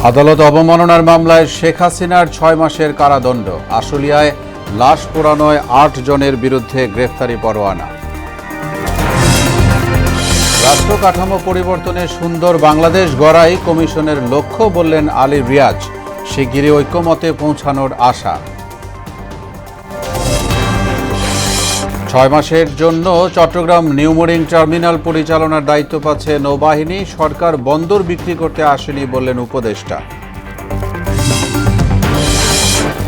আদালত অবমাননার মামলায় শেখ হাসিনার 6 মাসের কারাদণ্ড। আশুলিয়ায় লাশ পোড়ানোয় 8 জনের বিরুদ্ধে গ্রেফতারি পরোয়ানা। রাষ্ট্র কাঠামো পরিবর্তনে সুন্দর বাংলাদেশ গড়াই কমিশনের লক্ষ্য বললেন আলী রিয়াজ। শিগগিরই ঐক্যমতে পৌঁছানোর আশা। 6 মাসের জন্য চট্টগ্রাম নিউমোরিং টার্মিনাল পরিচালনার দায়িত্ব পাচ্ছে নৌবাহিনী। সরকার বন্দর বিক্রি করতে আসেনি বললেন উপদেষ্টা।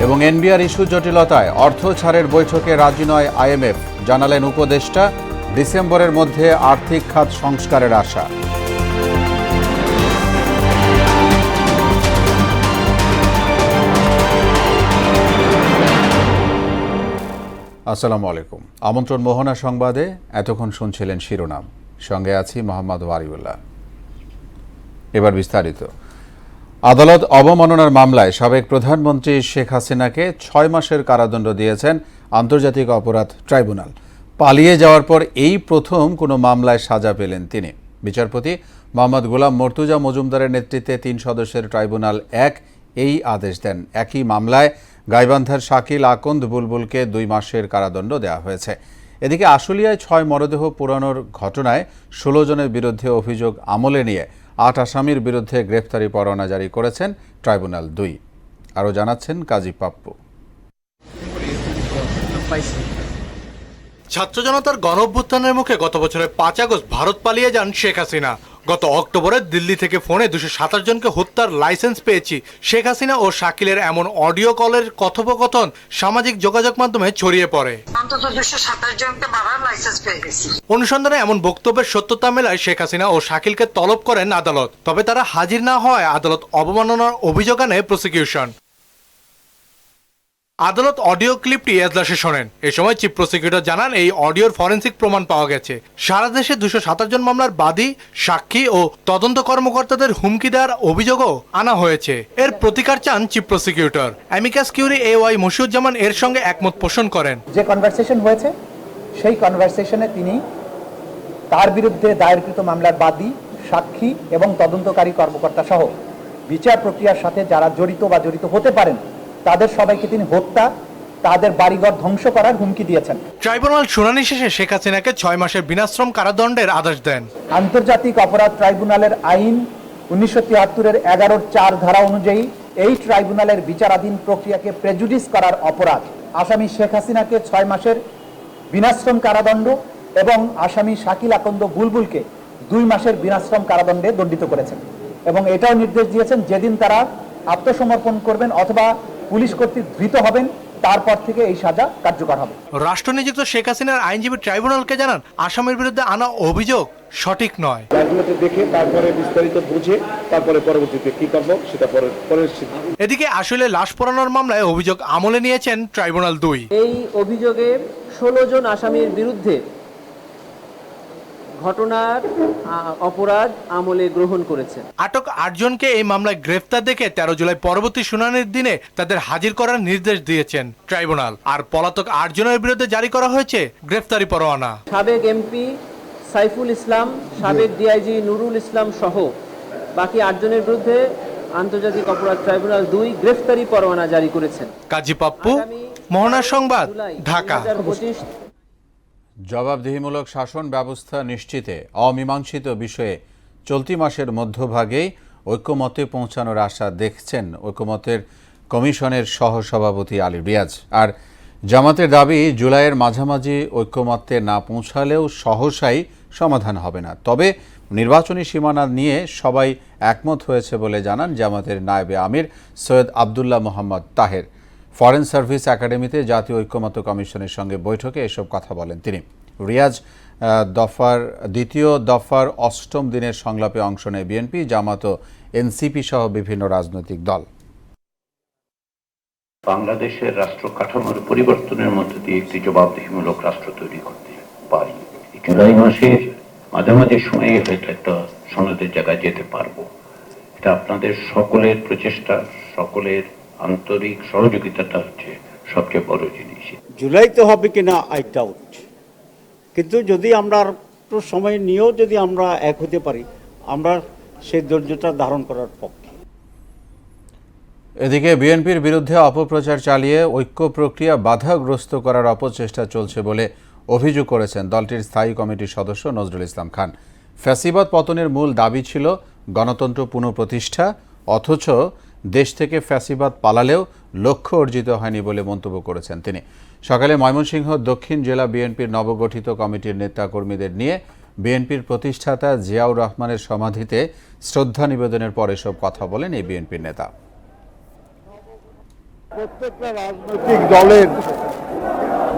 এবং এনবিআর ইস্যু জটিলতায় অর্থ ছাড়ের বৈঠকে রাজি নয় আইএমএফ, জানালেন উপদেষ্টা। ডিসেম্বরের মধ্যে আর্থিক খাত সংস্কারের আশা। আসসালামু আলাইকুম। আমন্ত্রণ মোহনা সংবাদে। এতক্ষণ শুনছিলেন শিরোনাম, সঙ্গে আছি মোহাম্মদ ওয়ারিউল্লাহ। এবার বিস্তারিত। আদালত অবমাননার মামলায় সাবেক প্রধানমন্ত্রী শেখ হাসিনাকে 6 মাসের কারাদণ্ড দিয়েছেন আন্তর্জাতিক অপরাধ ট্রাইব্যুনাল। পালিয়ে যাওয়ার পর এই প্রথম কোনো মামলায় সাজা পেলেন তিনি। বিচারপতি মোহাম্মদ গোলাম মর্তুজা মজুমদারের নেতৃত্বে 3 সদস্যের ট্রাইব্যুনাল এই আদেশ দেন। একই মামলায় গাইবান্ধার শাকিল আকন্দ বুলবুলকে 2 মাসের কারাদণ্ড দেওয়া হয়েছে। এদিকে আশুলিয়ায় 6 মরদেহ পোড়ানোর ঘটনায় 16 জনের বিরুদ্ধে অভিযোগ আমলে নিয়ে 8 আসামির বিরুদ্ধে গ্রেফতারি পরোয়ানা জারি করেছেন ট্রাইব্যুনাল 2। আরও জানাচ্ছেন কাজী পাপ্পু। ছাত্র জনতার গণঅভ্যুত্থানের মুখে গত বছরের 5 আগস্ট ভারত পালিয়ে যান শেখ হাসিনা। গত অক্টোবরে দিল্লি থেকে ফোনে 227 জনকে হত্যার লাইসেন্স পেয়েছি। শেখ হাসিনা ও শাকিলের এমন অডিও কলের কথোপকথন সামাজিক যোগাযোগ মাধ্যমে ছড়িয়ে পড়ে। অনুসন্ধানে এমন বক্তব্যের সত্যতা মেলায় শেখ হাসিনা ও শাকিলকে তলব করেন আদালত। তবে তারা হাজির না হওয়ায় আদালত অবমাননার অভিযোগ আনে প্রসিকিউশন। আদালত অডিও ক্লিপটি এজলাসে শোনেন। এ সময় চিফ প্রসিকিউটর জানান, এই অডিওর ফরেনসিক প্রমাণ পাওয়া গেছে। সারা দেশে 227 জন মামলার বাদী, সাক্ষী ও তদন্ত কর্মকর্তাদের হুমকি দেওয়ার অভিযোগও আনা হয়েছে। এর প্রতিকার চান chief prosecutor. Amicus curiae AY Moshiuzzaman এর সঙ্গে একমত পোষণ করেন। যে কনভারসেশন হয়েছে সেই কনভারসেশনে তিনি তার বিরুদ্ধে দায়েরকৃত মামলার বাদী, সাক্ষী এবং তদন্তকারী কর্মকর্তা সহ বিচার প্রক্রিয়ার সাথে যারা জড়িত বা জড়িত হতে পারেন তাদের সবাইকে তিনি হত্যা, তাদের বাড়িঘর ধ্বংস করার হুমকি দিয়েছেন। ট্রাইব্যুনাল শুনানি শেষে শেখ হাসিনাকে 6 মাসের বিনাশ্রম কারাদণ্ডের আদেশ দেন। আন্তর্জাতিক অপরাধ ট্রাইব্যুনালের আইন 1973-এর 11-4 ধারা অনুযায়ী এই ট্রাইব্যুনালের বিচারাধীন প্রক্রিয়াকে প্রেজুডিস করার অপরাধ আসামি শেখ হাসিনাকে 6 মাসের বিনাশ্রম কারাদণ্ড এবং আসামি শাকিল আকন্দ বুলবুলকে 2 মাসের বিনাশ্রম কারাদণ্ডে দণ্ডিত করেছেন। এবং এটাও নির্দেশ দিয়েছেন, যেদিন তারা আত্মসমর্পণ করবেন অথবা পুলিশ কর্তৃক ধৃত হবেন তারপর থেকে এই সাজা কার্যকর হবে। রাষ্ট্রনিযুক্ত শেখ হাসিনার আইনজীবী ট্রাইব্যুনালকে জানান, আসামির বিরুদ্ধে আনা অভিযোগ সঠিক নয়। দেখে তারপরে বিস্তারিত বুঝে তারপরে পরবর্তীতে কি করব সেটা পরে। এদিকে আসলে লাশ পোড়ানোর মামলায় অভিযোগ আমলে নিয়েছেন ট্রাইব্যুনাল 2। এই অভিযোগে 16 জন আসামির বিরুদ্ধে ঘটনার অপরাধ আমলে গ্রহণ করেছে। আটক 8 জনকে এই মামলায় গ্রেফতার দেখে 13 জুলাই পরবর্তী শুনানির দিনে তাদের হাজির করার নির্দেশ দিয়েছেন ট্রাইব্যুনাল। আর পলাতক 8 জনের বিরুদ্ধে জারি করা হয়েছে গ্রেফতারি পরোয়ানা। সাবেক MP সাইফুল ইসলাম, সাবেক DIG নুরুল ইসলাম সহ বাকি 8 জনের বিরুদ্ধে আন্তর্জাতিক অপরাধ ট্রাইব্যুনাল 2 গ্রেফতারি পরোয়ানা জারি করেছেন। কাজী পাপ্পু, মোহনা সংবাদ, ঢাকা। জবাবদিহিমূলক শাসন ব্যবস্থা নিশ্চিতে অমীমাংসিত বিষয়ে চলতি মাসের মধ্যভাগেই ঐক্যমতে পৌঁছানোর আশা দেখছেন ঐক্যমতের কমিশনের সহসভাপতি আলী রিয়াজ। আর জামাতের দাবি, জুলাইয়ের মাঝামাঝি ঐক্যমত্যে না পৌঁছালেও সহসাই সমাধান হবে না। তবে নির্বাচনী সীমানা নিয়ে সবাই একমত হয়েছে বলে জানান জামাতের নায়েবে আমির সৈয়দ আবদুল্লাহ মোহাম্মদ তাহের। ফরেন সার্ভিস একাডেমিতে জাতীয় ঐক্যমত্য কমিশনের সঙ্গে বৈঠকে এসব কথা বলেন তিনি। রিয়াজ দ্বিতীয় দফার 8ম দিনের সংলাপে অংশ নেয় বিএনপি, জামাত ও এনসিপি সহ বিভিন্ন রাজনৈতিক দল। বাংলাদেশের রাষ্ট্র কাঠামোর পরিবর্তনের মধ্য দিয়ে একটি জবাবদিহিমূলক রাষ্ট্র তৈরি করতে পারি। জুলাই মাসের মাঝামাঝি সময়ে হয়তো একটা সনদের জায়গায় যেতে পারবো। এটা আপনাদের সকলের প্রচেষ্টা, সকলের আন্তরিক সহযোগিতাটা হচ্ছে সবচেয়ে বড় জিনিস। জুলাইতে হবে কিনা আই ডাউট, কিন্তু যদি আমরা একটু সময় নিয়েও যদি আমরা এক হতে পারি, আমরা সেই ধৈর্যটা ধারণ করার পক্ষে। এদিকে বিএনপির বিরুদ্ধে অপপ্রচার চালিয়ে ঐক্য প্রক্রিয়া বাধাগ্রস্ত করার অপচেষ্টা চলছে বলে অভিযোগ করেছেন দলটির স্থায়ী কমিটির সদস্য নজরুল ইসলাম খান। ফ্যাসিবাদ পতনের মূল দাবি ছিল গণতন্ত্র পুনঃপ্রতিষ্ঠা, অথচ দেশ থেকে ফ্যাসিবাদ পালালেও লক্ষ্য অর্জিত হয়নি বলে মন্তব্য করেছেন তিনি। সকালে ময়মনসিংহ দক্ষিণ জেলা বিএনপির নবগঠিত কমিটির নেতাকর্মীদের নিয়ে বিএনপির প্রতিষ্ঠাতা জিয়াউর রহমানের সমাধিতে শ্রদ্ধা নিবেদনের পর এসব কথা বলেন এই বিএনপির নেতা। প্রত্যেকটা রাজনৈতিক দলের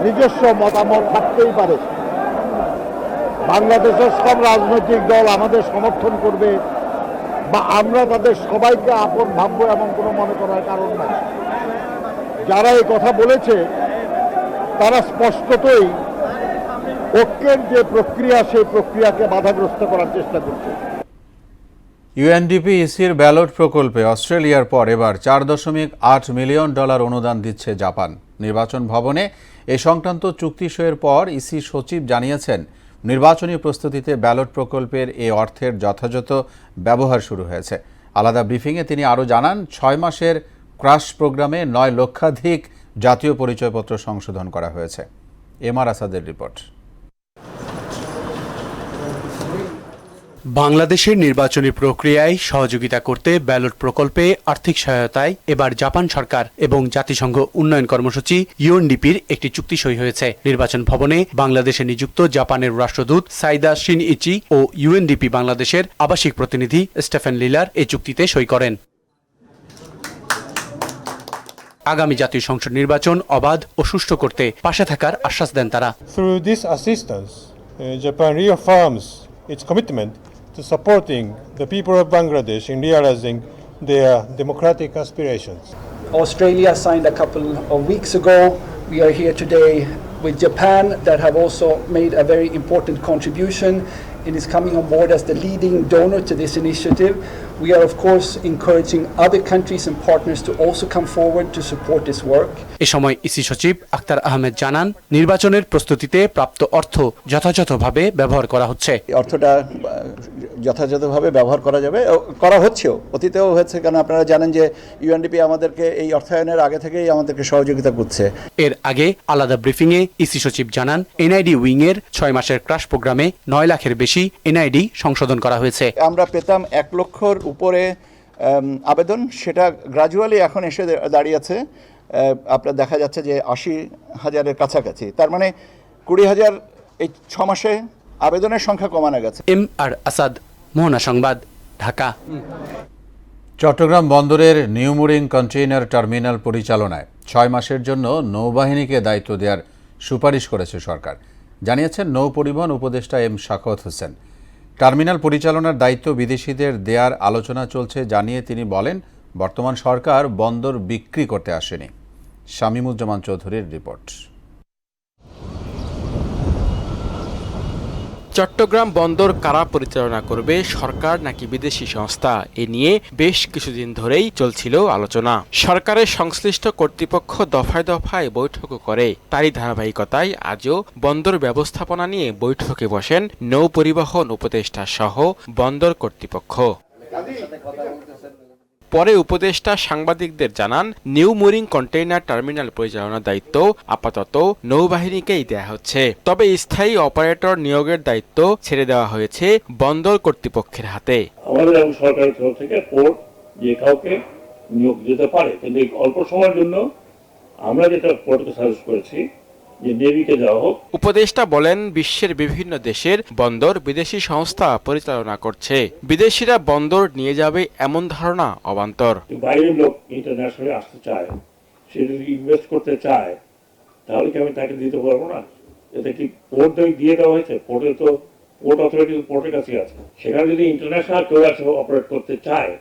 নিজস্ব মতামত থাকতেই পারে। বাংলাদেশের সব রাজনৈতিক দল আমাদের সমর্থন করবে বা আমরা তাদের সবাইকে আপন ভাববো এমন কোনো মনে করার কারণ নাই। যারা এই কথা বলেছে তারা স্পষ্টতই ঐক্যের যে প্রক্রিয়া সেই প্রক্রিয়াকে বাধাগ্রস্ত করার চেষ্টা করছে। ইউএনডিপি ইসির ব্যালট প্রকল্পে অস্ট্রেলিয়ার পর এবার $4.8 মিলিয়ন অনুদান দিচ্ছে জাপান। নির্বাচন ভবনে এ সংক্রান্ত চুক্তি সইয়ের পর ইসি সচিব জানিয়েছেন, নির্বাচনী প্রস্তুতিতে ব্যালট প্রকল্পের এ অর্থের যথাযথ ব্যবহার শুরু হয়েছে। আলাদা ব্রিফিংয়ে তিনি আরও জানান, 6 মাসের ক্রাশ প্রোগ্রামে 9 লক্ষাধিক জাতীয় পরিচয়পত্র সংশোধন করা হয়েছে। এমআর আসাদের রিপোর্ট। বাংলাদেশের নির্বাচনী প্রক্রিয়ায় সহযোগিতা করতে ব্যালট প্রকল্পে আর্থিক সহায়তায় এবার জাপান সরকার এবং জাতিসংঘ উন্নয়ন কর্মসূচি ইউএনডিপির একটি চুক্তি সই হয়েছে। নির্বাচন ভবনে বাংলাদেশে নিযুক্ত জাপানের রাষ্ট্রদূত সাইদা শিনইচি ও ইউএনডিপি বাংলাদেশের আবাসিক প্রতিনিধি স্টেফেন লিলার এই চুক্তিতে সই করেন। আগামী জাতীয় সংসদ নির্বাচন অবাধ ও সুষ্ঠু করতে পাশে থাকার আশ্বাস দেন তারা। Through this assistance, Japan reaffirms its commitment to supporting the people of Bangladesh in realizing their democratic aspirations. Australia signed a couple of weeks ago. We are here today with Japan that have also made a very important contribution and is coming on board as the leading donor to this initiative. We are of course encouraging other countries and partners to also come forward to support this work. এ সময় EC সচিব আক্তার আহমেদ জানান, নির্বাচনের প্রস্তুতিতে প্রাপ্ত অর্থ যথাযথভাবে ব্যবহার করা হচ্ছে। অর্থটা যথাযথভাবে ব্যবহার করা যাবে, করা হচ্ছেও, অতীতেও হয়েছে। কারণ আপনারা জানেন যে ইউএনডিপি আমাদেরকে এই অর্থায়নের আগে থেকেই আমাদেরকে সহযোগিতা করছে। এর আগে আলাদা ব্রিফিংয়ে ইসি সচিব জানান, এনআইডি উইংয়ের 6 মাসের ক্রাশ প্রোগ্রামে 9 লাখের বেশি এনআইডি সংশোধন করা হয়েছে। আমরা পেতাম 1 লক্ষর উপরে আবেদন, সেটা গ্রাজুয়ালি এখন এসে দাঁড়িয়েছে আপনার দেখা যাচ্ছে যে 80,000-এর কাছাকাছি। তার মানে 20,000 এই 6 মাসে আবেদনের সংখ্যা কমানো গেছে। এমআর আসাদ, মোহনা সংবাদ, ঢাকা। চট্টগ্রাম বন্দরের নিউ মুরিং কন্টেইনার টার্মিনাল পরিচালনায় 6 মাসের জন্য নৌবাহিনীকে দায়িত্ব দেওয়ার সুপারিশ করেছে সরকার, জানিয়েছেন নৌ পরিবহন উপদেষ্টা এম শাখাওয়াত হোসেন। টার্মিনাল পরিচালনার দায়িত্ব বিদেশিদের দেওয়ার আলোচনা চলছে জানিয়ে তিনি বলেন, বর্তমান সরকার বন্দর বিক্রি করতে আসেনি। শামীমুজ্জামান চৌধুরীর রিপোর্ট। চট্টগ্রাম বন্দর কারা পরিচালনা করবে, সরকার নাকি বিদেশি সংস্থা, এ নিয়ে বেশ কিছুদিন ধরেই চলছিল আলোচনা। সরকারের সংশ্লিষ্ট কর্তৃপক্ষ দফায় দফায় বৈঠক করে। তারই ধারাবাহিকতায় আজও বন্দর ব্যবস্থাপনা নিয়ে বৈঠকে বসেন নৌ পরিবহন উপদেষ্টা সহ বন্দর কর্তৃপক্ষ। পরে উপদেষ্টা সাংবাদিকদের জানান, নিউ মুরিং কন্টেইনার টার্মিনাল পরিচালনার দায়িত্ব আপাতত নৌবাহিনীকেই দেয়া হচ্ছে, তবে স্থায়ী অপারেটর নিয়োগের দায়িত্ব ছেড়ে দেওয়া হয়েছে বন্দর কর্তৃপক্ষের হাতে। আমাদের সরকারের তরফ থেকে পোর্ট যে কাউকে নিয়োগ দিতে পারে, কিন্তু অল্প সময়ের জন্য আমরা যেটা পোর্টকে সাজেস্ট করেছি যে নেভিকে দেওয়া হোক। উপদেষ্টা বলেন, বিশ্বের বিভিন্ন দেশের বন্দর বিদেশি সংস্থা পরিচালনা করছে, বিদেশিরা বন্দর নিয়ে যাবে এমন ধারণা অবান্তর। বাইরের লোক ইন্টারন্যাশনালি আসতে চায়, সে যদি ইনভেস্ট করতে চায় তাহলে কি আমি তাকে দিতে পারবো না? এটা কি পোর্ট দিয়ে দেওয়া হয়েছে? পোর্টে তো পোর্ট অথরিটি পোর্টের কাছে আছে, সেখানে যদি ইন্টারন্যাশনাল কেউ আসে অপারেট করতে চায়,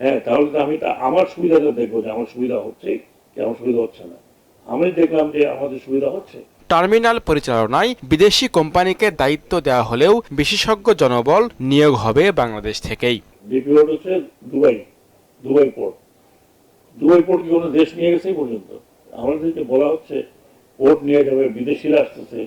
হ্যাঁ, তাহলে তো আমি আমার সুবিধাটা দেখবো যে আমার সুবিধা হচ্ছে কি আমার সুবিধা হচ্ছে না। আমি দেখলাম যে আমাদের সুবিধা হচ্ছে। টার্মিনাল পরিচালনায় বিদেশি কোম্পানিকে দায়িত্ব দেওয়া হলেও বিশেষজ্ঞ জনবল নিয়োগ হবে বাংলাদেশ থেকেই। ডিপি পোর্ট হচ্ছে দুবাই পোর্ট। দুবাই পোর্ট কি কোনো দেশ নিয়ে গেছে পর্যন্ত? আমাদেরকে বলা হচ্ছে পোর্ট নিয়ে যাবে, বিদেশিরা আসতেছে।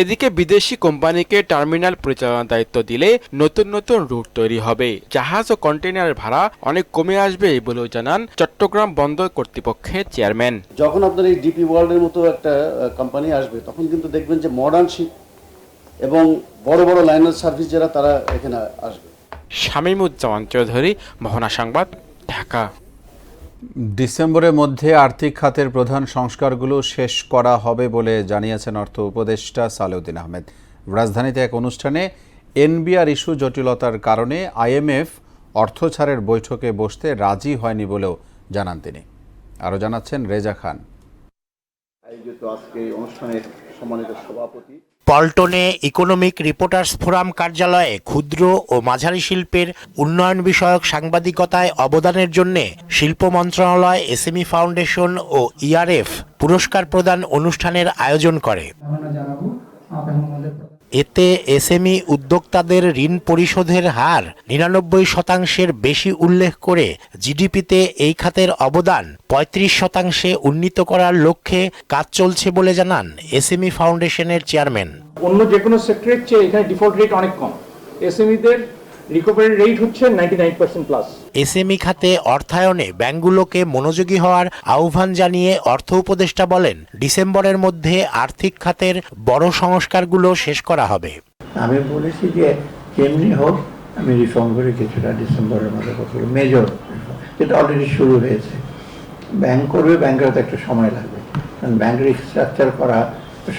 এদিকে বিদেশি কোম্পানিকে টার্মিনাল পরিচালনার দায়িত্ব দিলে নতুন নতুন রুট তৈরি হবে, জাহাজ ও কন্টেইনারের ভাড়া অনেক কমে আসবে বলেও জানান চট্টগ্রাম বন্দর কর্তৃপক্ষের চেয়ারম্যান। যখন আপনার এই ডিপি ওয়ার্ল্ডের মতো একটা কোম্পানি আসবে তখন কিন্তু দেখবেন যে মডার্ন শিপ এবং বড় বড় লাইনার সার্ভিস যারা তারা এখানে আসবে। শামীমুজ্জামান চৌধুরী, মোহনা সংবাদ, ঢাকা। ডিসেম্বরের মধ্যে আর্থিক খাতের প্রধান সংস্কারগুলো শেষ করা হবে বলে জানিয়েছেন অর্থ উপদেষ্টা সালেউদ্দিন আহমেদ। রাজধানীতে এক অনুষ্ঠানে এনবিআর ইস্যু জটিলতার কারণে আইএমএফ অর্থ ছাড়ের বৈঠকে বসতে রাজি হয়নি বলেও জানান তিনি। আরও জানাচ্ছেন রেজা খান। আয়োজিত আজকে অনুষ্ঠানের সম্মানিত সভাপতি পল্টনে ইকোনমিক রিপোর্টার্স ফোরাম কার্যালয়ে ক্ষুদ্র ও মাঝারি শিল্পের উন্নয়ন বিষয়ক সাংবাদিকতায় অবদানের জন্য শিল্প মন্ত্রণালয়, এসএমই ফাউন্ডেশন ও ইআরএফ পুরস্কার প্রদান অনুষ্ঠানের আয়োজন করে। এতে এসএমই উদ্যোক্তাদের ঋণ পরিশোধের হার ৯৯% বেশি উল্লেখ করে জিডিপিতে এই খাতের অবদান ৩৫% উন্নীত করার লক্ষ্যে কাজ চলছে বলে জানান এসএমই ফাউন্ডেশনের চেয়ারম্যান। অন্য যে কোনো সেক্টরের চেয়ে এখানে ডিফল্ট রেট অনেক কম। এসএমইদের রিকভারি রেট হচ্ছে 99% প্লাস। এসএমই খাতে অর্থায়নে ব্যাংকগুলোকে মনোযোগী হওয়ার আহ্বান জানিয়ে অর্থ উপদেষ্টা বলেন, ডিসেম্বরের মধ্যে আর্থিক খাতের বড় সংস্কারগুলো শেষ করা হবে। আমি বলেছি যে যেমনি হোক আমি রিফর্ম করে কিছুটা ডিসেম্বরের মধ্যে করবো, মেজর যেটা অলরেডি শুরু হয়েছে। ব্যাংক করবে, ব্যাংকের তো একটা সময় লাগবে, কারণ ব্যাংক রিস্ট্রাকচার করা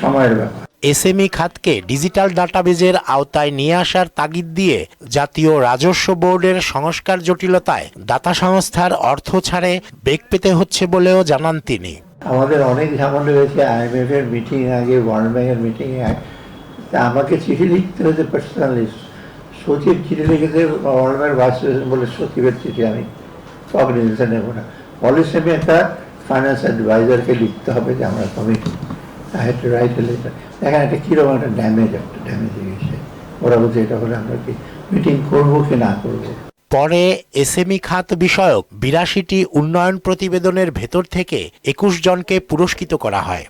সময়ের ব্যাপার। এসএমই খাতকে ডিজিটাল ডাটাবেজের আওতায় নিয়ে আসার তাগিদ দিয়ে জাতীয় রাজস্ব বোর্ডের সংস্কার জটিলতায় দাতা সংস্থার অর্থ ছাড়ে বেগ পেতে হচ্ছে বলেও জানান তিনি। আমাদের অনেক ঝামেলা হয়েছে, আইএমএফ এর মিটিং আগে, ওয়ার্ল্ড ব্যাংকের মিটিং আগে, তা আমাকে চিঠি লিখতে হয়েছে পার্সোনালি। সচিব চিঠি লিখেছে, ওয়ার্ল্ড ব্যাংক ভাইস প্রেসিডেন্ট বলে সচিবের চিঠি আমি কগনিজেন্স নেব না। পলিসি আমি একটা ফাইন্যান্স অ্যাডভাইজারকে লিখতে হবে যে আমরা কমিটি দেখেন একটা কিরকম একটা ড্যামেজ হয়ে গেছে। ওরা বলছে এটা হলে আমরা কি মিটিং করবো কি না করবো। পরে এসএমই খাত বিষয়ক ৮২টি উন্নয়ন প্রতিবেদনের ভেতর থেকে ২১ জনকে পুরস্কৃত করা হয়।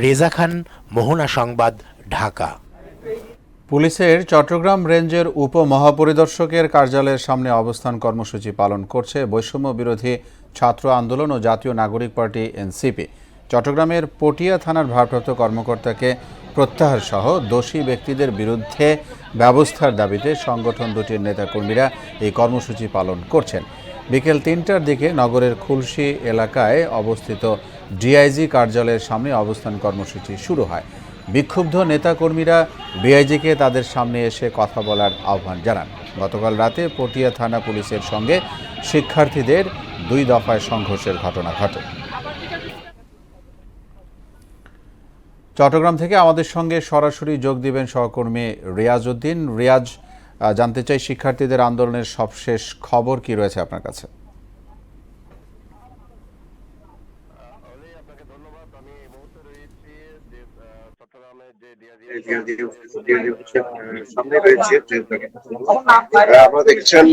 রেজা খান, মোহনা সংবাদ, ঢাকা। পুলিশের চট্টগ্রাম রেঞ্জের উপমহাপরিদর্শকের কার্যালয়ের সামনে অবস্থান কর্মসূচি পালন করছে বৈষম্য বিরোধী ছাত্র আন্দোলন ও জাতীয় নাগরিক পার্টি এনসিপি। চট্টগ্রামের পটিয়া থানার ভারপ্রাপ্ত কর্মকর্তাকে প্রত্যাহার সহ দোষী ব্যক্তিদের বিরুদ্ধে ব্যবস্থার দাবিতে সংগঠন দুটির নেতাকর্মীরা এই কর্মসূচি পালন করছেন। বিকেল ৩টার দিকে নগরের খুলশী এলাকায় অবস্থিত ডিআইজি কার্যালয়ের সামনে অবস্থান কর্মসূচি শুরু হয়। বিক্ষুব্ধ নেতাকর্মীরা ডিআইজিকে তাদের সামনে এসে কথা বলার আহ্বান জানান। গতকাল রাতে পটিয়া থানা পুলিশের সঙ্গে শিক্ষার্থীদের ২ দফায় সংঘর্ষের ঘটনা ঘটে। চট্টগ্রাম থেকে আমাদের সঙ্গে সরাসরি যোগ দিবেন সহকর্মী রিয়াজ উদ্দিন। রিয়াজ, জানতে চাই শিক্ষার্থীদের আন্দোলনের সবশেষ খবর কি রয়েছে আপনার কাছে? আমরা দেখছেন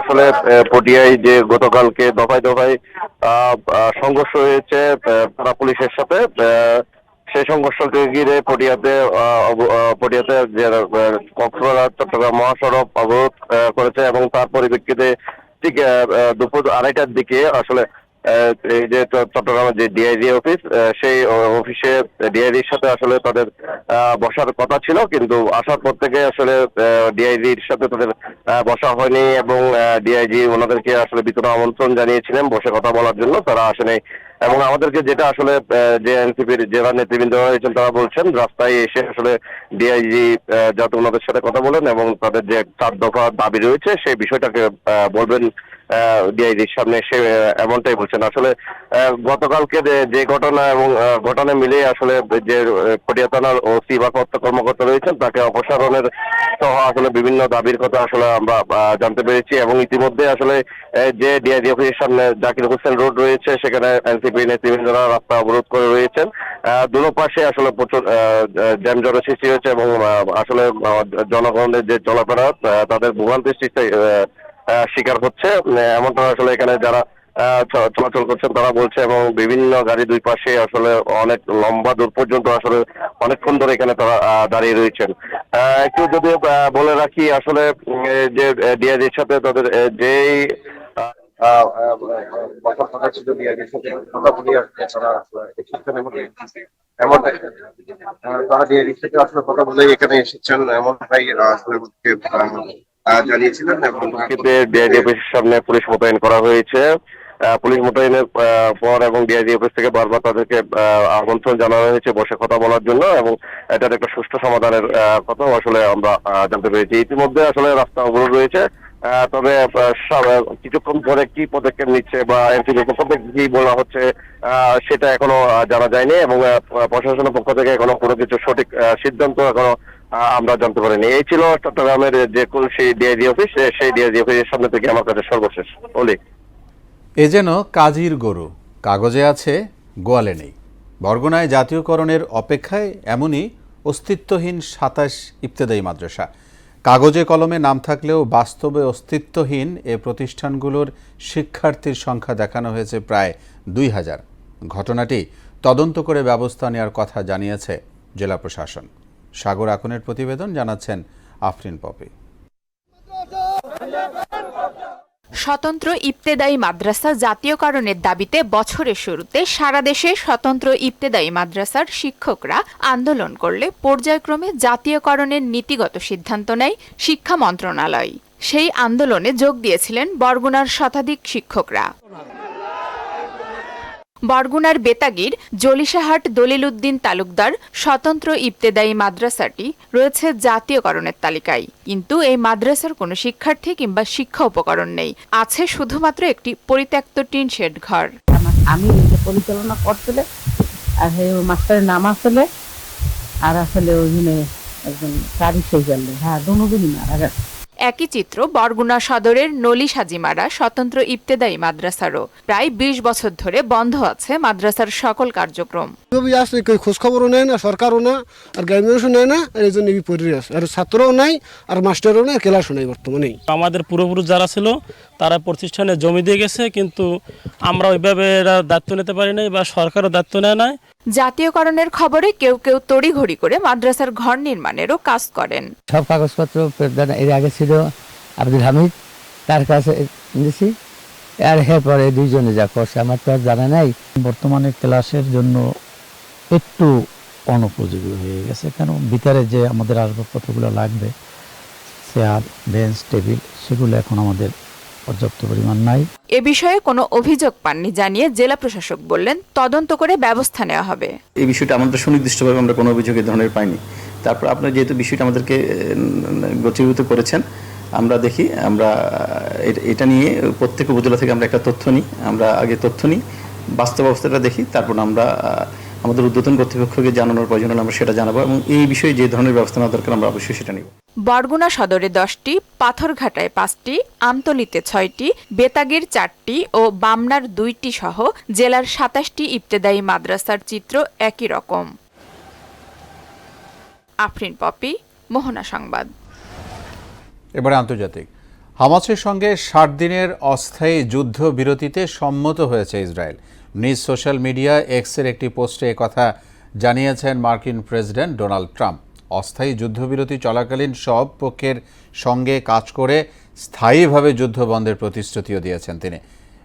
আসলে পটিয়ায় যে গতকালকে দফায় দফায় সংঘর্ষ হয়েছে থানা পুলিশের সাথে, সেই সংঘর্ষকে ঘিরে পটিয়াতে যে কক্সবাজার চট্টগ্রাম মহাসড়ক অবরোধ করেছে এবং তার পরিপ্রেক্ষিতে ঠিক দুপুর ২:৩০টার দিকে আসলে এই যে চট্টগ্রামের যে ডিআইজি অফিস, সেই অফিসে ডিআইজির সাথে আসলে তাদের বসার কথা ছিল, কিন্তু আসার পর থেকে আসলে ডিআইজির সাথে তাদের বসা হয়নি এবং ডিআইজি ওনাদেরকে আসলে ভিতরে আমন্ত্রণ জানিয়েছিলেন বসে কথা বলার জন্য, তারা আসেনি। এবং আমাদেরকে যেটা আসলে যে এনসিপির জেলা নেতৃবৃন্দ রয়েছেন তারা বলছেন রাস্তায় এসে আসলে ডিআইজি যাতে ওনাদের সাথে কথা বলেন এবং তাদের যে ৪ দফা দাবি রয়েছে সেই বিষয়টাকে বলবেন ডিআইজির সামনে, সে এমনটাই বলছেন। আসলে গতকালকে যে ঘটনা এবং ঘটনা মিলে আসলে যে পটিয়া থানার ওসি বা কর্মকর্তা রয়েছেন তাকে অপসারণের সহ আসলে বিভিন্ন দাবির কথা আসলে আমরা জানতে পেরেছি এবং ইতিমধ্যে আসলে যে ডিআইজি অফিসের সামনে জাকির হোসেন রোড রয়েছে সেখানে এনসিপি নেতৃবৃন্দরা রাস্তা অবরোধ করে রয়েছেন। দুনো পাশে আসলে প্রচুর জ্যামজটের সৃষ্টি হয়েছে এবং আসলে জনগণের যে চলাফেরা তাদের ভোগান্তির সৃষ্টি শিকার হচ্ছে। এমনটা আসলে এখানে যারা চলাচল করছেন তারা বলছে, এবং বিভিন্ন গাড়ি দুই পাশে আসলে অনেক লম্বা দূর পর্যন্ত আসলে অনেকক্ষণ ধরে এখানে তারা দাঁড়িয়ে রয়েছেন। একটু যদি বলে রাখি আসলে যে ডিআইজির সাথে তাদের যেই কথা ছিল, ডিআইজির সাথে কথা বলি তারা এমন তারা ডিআইজির সাথে আসলে কথা বলে এখানে এসেছেন এমনটাই আসলে জানিয়েছিলেন, এবং ডিআইজি অফিসের সামনে পুলিশ মোতায়েন করা হয়েছে। পুলিশ মোতায়েনের পর এবং ডিআইজি অফিস থেকে বারবার তাদেরকে আমন্ত্রণ জানানো হয়েছে বসে কথা বলার জন্য, এবং এটার একটা সুষ্ঠু সমাধানের কথাও আসলে আমরা জানতে পেরেছি। ইতিমধ্যে আসলে রাস্তা অবরোধ রয়েছে, তবে কিছুক্ষণ পরে কি পদক্ষেপ নিচ্ছে বা এনসিপির পক্ষ থেকে কি বলা হচ্ছে সেটা এখনো জানা যায়নি, এবং প্রশাসনের পক্ষ থেকে এখনো কোনো কিছু সঠিক সিদ্ধান্ত এখনো আমরা জানতে পারিনি। এই ছিল চট্টগ্রামের যে সেই ডিআইজি অফিস, সেই ডিআইজি অফিসের সামনে থেকে আমার কাছে সর্বশেষ। অলি এ যেন কাজীর গরু, কাগজে আছে গোয়ালে নেই। বরগুনায় জাতীয়করণের অপেক্ষায় এমনই অস্তিত্বহীন ২৭ ইবতেদায়ী মাদ্রাসা। কাগজে কলমে নাম থাকলেও বাস্তবে অস্তিত্বহীন এ প্রতিষ্ঠানগুলোর শিক্ষার্থীর সংখ্যা দেখানো হয়েছে প্রায় ২,০০০। ঘটনাটি তদন্ত করে ব্যবস্থা নেওয়ার কথা জানিয়েছে জেলা প্রশাসন। সাগর আখনের প্রতিবেদন, জানাচ্ছেন আফরিন পপি। স্বতন্ত্র ইবতেদায়ী মাদ্রাসা জাতীয়করণের দাবিতে বছরের শুরুতে সারা দেশে স্বতন্ত্র ইবতেদায়ী মাদ্রাসার শিক্ষকরা আন্দোলন করলে পর্যায়ক্রমে জাতীয়করণের নীতিগত সিদ্ধান্ত নেয় শিক্ষা মন্ত্রণালয়। সেই আন্দোলনে যোগ দিয়েছিলেন বরগুনার শতাধিক শিক্ষকরা। বরগুনার বেতাগীর জলিশাহাট দলিল উদ্দিন তালুকদার স্বতন্ত্র ইবতেদায়ী মাদ্রাসাটি রয়েছে জাতীয়করণের তালিকায়, কিন্তু এই মাদ্রাসার কোনো শিক্ষার্থী কিংবা শিক্ষা উপকরণ নেই। আছে শুধুমাত্র একটি পরিত্যক্ত টিন শেড ঘর। আমি পরিচালনা করছিলে, আর মাস্টারের নাম আসলে আর আসলে ওইখানে একজন তারিখ হয়ে হ্যাঁ দুদিনই মারা গেছে। একই চিত্র বরগুনা সদরের নলি সাজিমারা স্বতন্ত্র ইবতেদায়ী মাদ্রাসারও। প্রায় ২০ বছর ধরে বন্ধ আছে মাদ্রাসার সকল কার্যক্রম। খোঁজ খবরও নেয় না, সরকারও না, আর গ্রামীণ নেয় না, আর এই জন্য আর ছাত্রও নাই, আর মাস্টারও নাই, ক্লাসও নাই বর্তমানে। আমাদের পূর্বপুরুষ যারা ছিল তারা প্রতিষ্ঠানে জমি দিয়ে গেছে, কিন্তু আমরা ওইভাবে দায়িত্ব নিতে পারি নাই বা সরকারও দায়িত্ব নেয় নাই। জাতীয়করণের খবরে কেউ কেউ তড়িঘড়ি করে মাদ্রাসার ঘর নির্মাণেরও কাজ করেন। সব কাগজপত্র এর আগে ছিল আব্দুল হামিদ, তার কাছে দিয়েছি, আর এরপরে দুইজনে যা করছে আমার তো আর জানা নাই। বর্তমানে ক্লাসের জন্য একটু অনুপযোগী হয়ে গেছে, কেন ভিতরে যে আমাদের আসবাবপত্রগুলো লাগবে, চেয়ার, বেঞ্চ, টেবিল, সেগুলো এখন আমাদের পর্যাপ্ত পরিমাণ নাই। এ বিষয়ে কোনো অভিযোগ পাননি জানিয়ে জেলা প্রশাসক বললেন তদন্ত করে ব্যবস্থা নেওয়া হবে। এই বিষয়টা আমাদের সুনির্দিষ্টভাবে আমরা কোনো অভিযোগ এই ধরনের পাইনি। তারপর আপনারা যেহেতু বিষয়টা আমাদেরকে গোচরীভূত করেছেন, আমরা দেখি, আমরা এটা নিয়ে প্রত্যেক উপজেলা থেকে আমরা একটা তথ্য নিই, আমরা আগে তথ্য নিই, বাস্তব অবস্থাটা দেখি, তারপর আমরা আমাদের ঊর্ধ্বতন কর্তৃপক্ষকে জানানোর প্রয়োজন হলে আমরা সেটা জানাবো, এবং এই বিষয়ে যে ধরনের ব্যবস্থা নেওয়া দরকার আমরা অবশ্যই সেটা নিব। বরগুনা সদরে 10টি, পাথরঘাটায় 5টি, আমতলীতে 6টি, বেতাগীর 4টি ও বামনার 2টি সহ জেলার 27টি ইবতেদায়ী মাদ্রাসার চিত্র একই রকম। আফরিন পপি, মোহনা সংবাদ। এবার আন্তর্জাতিক। হামাসের সঙ্গে 60 দিনের অস্থায়ী যুদ্ধ বিরতিতে সম্মত হয়েছে ইসরায়েল। নিজ সোশ্যাল মিডিয়া এক্সের একটি পোস্টে একথা জানিয়েছেন মার্কিন প্রেসিডেন্ট ডোনাল্ড ট্রাম্প। অস্থায়ী যুদ্ধবিরতি চলাকালীন সব পক্ষের সঙ্গে কাজ করে স্থায়ীভাবে যুদ্ধ বন্ধের প্রতিশ্রুতিও দিয়েছেন তিনি।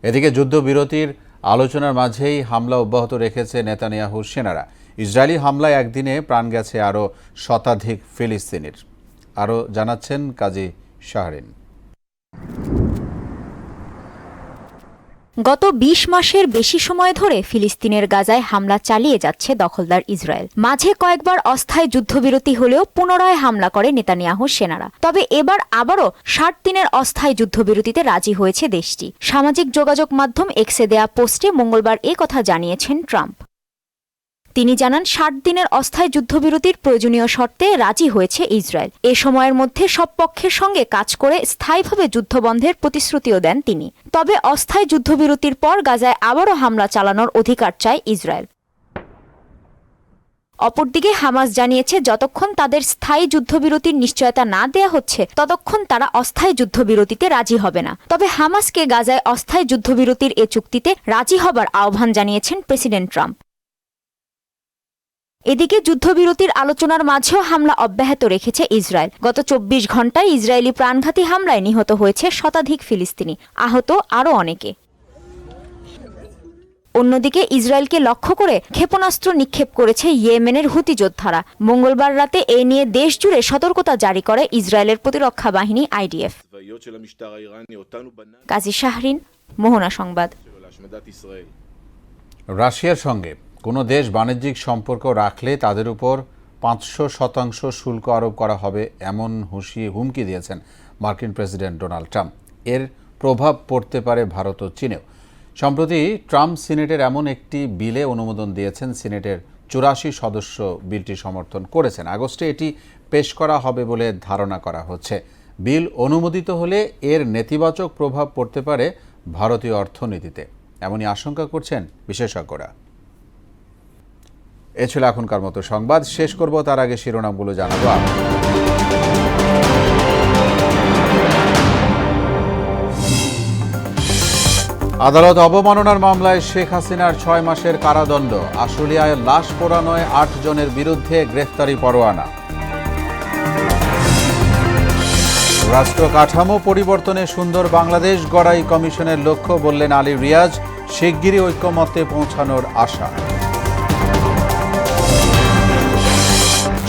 এদিকে যুদ্ধবিরতির আলোচনার মাঝেই হামলা অব্যাহত রেখেছে নেতানিয়াহুর সেনারা। ইসরায়েলি হামলায় একদিনে প্রাণ গেছে আরও শতাধিক ফিলিস্তিনির। আরও জানাচ্ছেন কাজী শাহরিন। গত ২০ মাসের বেশি সময় ধরে ফিলিস্তিনের গাজায় হামলা চালিয়ে যাচ্ছে দখলদার ইসরায়েল। মাঝে কয়েকবার অস্থায়ী যুদ্ধবিরতি হলেও পুনরায় হামলা করে নেতানিয়াহুর সেনারা। তবে এবার আবারও 60 দিনের অস্থায়ী যুদ্ধবিরতিতে রাজি হয়েছে দেশটি। সামাজিক যোগাযোগ মাধ্যম এক্সে দেয়া পোস্টে মঙ্গলবার এ কথা জানিয়েছেন ট্রাম্প। তিনি জানান 60 দিনের অস্থায়ী যুদ্ধবিরতির প্রয়োজনীয় শর্তে রাজি হয়েছে ইসরায়েল। এ সময়ের মধ্যে সব পক্ষের সঙ্গে কাজ করে স্থায়ীভাবে যুদ্ধবন্ধের প্রতিশ্রুতিও দেন তিনি। তবে অস্থায়ী যুদ্ধবিরতির পর গাজায় আবারও হামলা চালানোর অধিকার চায় ইসরায়েল। অপরদিকে হামাস জানিয়েছে যতক্ষণ তাদের স্থায়ী যুদ্ধবিরতির নিশ্চয়তা না দেয়া হচ্ছে ততক্ষণ তারা অস্থায়ী যুদ্ধবিরতিতে রাজি হবে না। তবে হামাসকে গাজায় অস্থায়ী যুদ্ধবিরতির এ চুক্তিতে রাজি হবার আহ্বান জানিয়েছেন প্রেসিডেন্ট ট্রাম্প। এদিকে যুদ্ধবিরতির আলোচনার মাঝেও হামলা অব্যাহত রেখেছে ইসরায়েল। গত 24 ঘণ্টায় ইসরায়েলি প্রাণঘাতী হামলায় নিহত হয়েছে শতাধিক ফিলিস্তিনি, আহত আরও অনেকে। অন্যদিকে ইসরায়েলকে লক্ষ্য করে ক্ষেপণাস্ত্র নিক্ষেপ করেছে ইয়েমেনের হুতি যোদ্ধারা। মঙ্গলবার রাতে এ নিয়ে দেশজুড়ে সতর্কতা জারি করে ইসরায়েলের প্রতিরক্ষা বাহিনী IDF। কাজী শাহরিন, মোহনা সংবাদ। রাশিয়ার সঙ্গে কোনো দেশ বাণিজ্যিক সম্পর্ক রাখলে তাদের উপর 500% শুল্ক আরোপ করা হবে এমন হুমকি দিয়েছেন মার্কিন প্রেসিডেন্ট ডোনাল্ড ট্রাম্প। এর প্রভাব পড়তে পারে ভারত ও চীনেও। সম্প্রতি ট্রাম্প সিনেটের এমন একটি বিলে অনুমোদন দিয়েছেন। সিনেটের 84 সদস্য বিলটি সমর্থন করেছেন। আগস্টে এটি পেশ করা হবে বলে ধারণা করা হচ্ছে। বিল অনুমোদিত হলে এর নেতিবাচক প্রভাব পড়তে পারে ভারতীয় অর্থনীতিতে, এমনই আশঙ্কা করছেন বিশেষজ্ঞরা। এ ছিল এখনকার মতো সংবাদ। শেষ করব তার আগে শিরোনামগুলো জানাবো। আদালত অবমাননার মামলায় শেখ হাসিনার 6 মাসের কারাদণ্ড। আশুলিয়ায় লাশ পোড়ানোয় 8 জনের বিরুদ্ধে গ্রেফতারি পরোয়ানা। রাষ্ট্র কাঠামো পরিবর্তনে সুন্দর বাংলাদেশ গড়াই কমিশনের লক্ষ্য, বললেন আলী রিয়াজ। শিগগিরই ঐক্যমত্যে পৌঁছানোর আশা।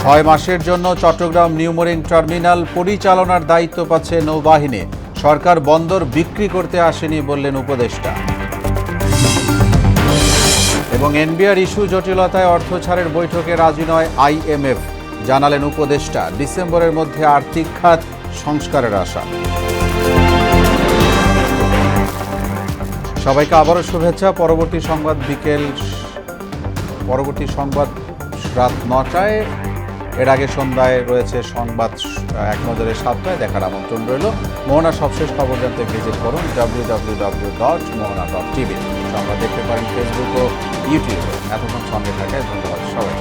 6 মাসের জন্য চট্টগ্রাম নিউমোরিং টার্মিনাল পরিচালনার দায়িত্ব পাচ্ছে নৌবাহিনী। সরকার বন্দর বিক্রি করতে আসেনি, বললেন উপদেষ্টা। এবং এনবিআর ইস্যু জটিলতায় অর্থ ছাড়ের বৈঠকে রাজি নয় IMF, জানালেন উপদেষ্টা। ডিসেম্বরের মধ্যে আর্থিক খাত সংস্কারের আশা। সবাইকে আবারও শুভেচ্ছা। পরবর্তী সংবাদ রাত 9টায়। এর আগে সন্ধ্যায় রয়েছে সংবাদ এক নজরে 7টায়। দেখার আমন্ত্রণ রইল। মোহনা সবশেষ খবর জানতে ভিজিট করুন www.mohana.tv। সংবাদ দেখতে পারেন ফেসবুক ও ইউটিউবে। এতক্ষণ সঙ্গে থাকায় ধন্যবাদ সবাই।